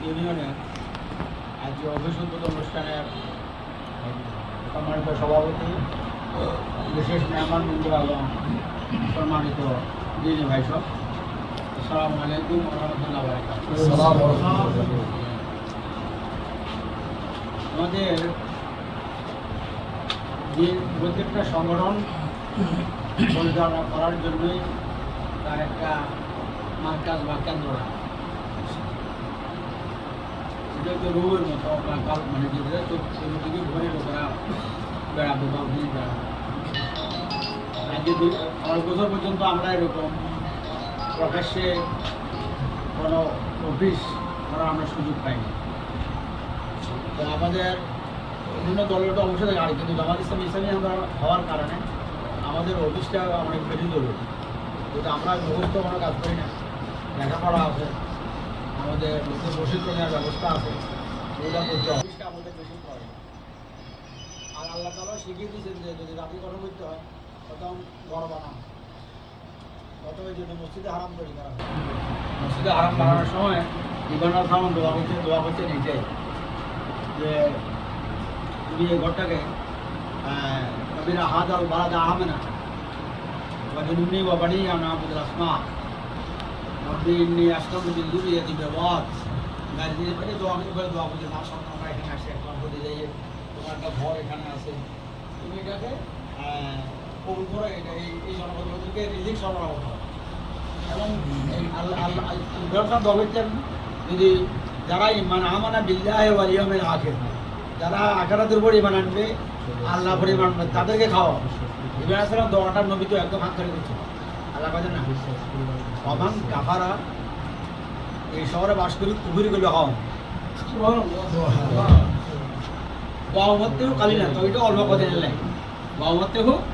ইউনিয়নের আজকে অফিস উদ্বোধন অনুষ্ঠানের সম্মানিত সভাপতি, বিশেষ মেহমান বন্ধু আলম, সম্মানিত দিনী ভাই সব, আসসালামু আলাইকুম রহমতুল্লাহ বারাকাতুহু। আমাদের যে প্রত্যেকটা সংগঠন পরিচালনা করার জন্যই তার একটা মার্কাজ বা কেন্দ্র রাখা। এটা হচ্ছে রুমের মতো মানে যেটা চতুর্দিকে ঘুরে লোকেরা বেড়াবে বা ঘুরে বেড়াবে। আজকে 6 বছর পর্যন্ত আমরা এরকম প্রকাশ্যে কোনো অফিস করার আমরা সুযোগ পাইনি। তো আমাদের বিভিন্ন দলের তো অবশ্যই গাড়ি, কিন্তু জামাত ইসলামী আমরা হওয়ার কারণে আমাদের অফিসটা অনেক বেশি জরুরি। কিন্তু আমরা মুহূর্ত কোনো কাজ করি না, লেখাপড়া আছে, আমাদের লোকের প্রশিক্ষণের ব্যবস্থা আছে, ওইটা করতে অফিসটা আমাদের বেশি করে। আর আল্লাহ তাআলা শিখিয়ে দিয়েছেন যে যদি রাতে গঠন করতে হয় তখন ঘর বানান, তত ওই জন্য মসজিদে হারাম তৈরি করা হয়। মসজিদে হারাম বানানোর সময় ইবানার খাওয়ান দোয়া করছেন এইটাই যে তুমি এই ঘরটাকে কবিরা হাদ আল বারাদা আহমেনা وجنبني وبني أن نعبد الأصنام ربي إني أسكنت من ذريتي بواد গাড়ি দিয়ে ফেলে দোয়া করছে না সন্তান আমরা এখানে আসে একবার বলে যাই তোমার একটা ঘর এখানে আছে, তুমি এটাকে কবুল করো, এটা এই জনপদকে রিজিক সরবরাহ করো। এবং আল্লাহ বলেছেন যদি যারা ইমান আমানা বিল্লাহি ওয়াল ইয়াউমিল আখির, যারা আখিরাতের উপর ইমান আনবে, আল্লাহর উপর ইমান আনবে, তাদেরকে খাওয়া। ইব্রাহিম আলাইহিস সালাম দোয়াটার নবী তো একদম হাত করে দিচ্ছে। আল্লাহ বলেন না অমান কাফারা, এই শহরে বাস করি কুফরি করলে হন বাহমতেও কালি না, তো এটা অল্প কথা নিলেন বাহমতেও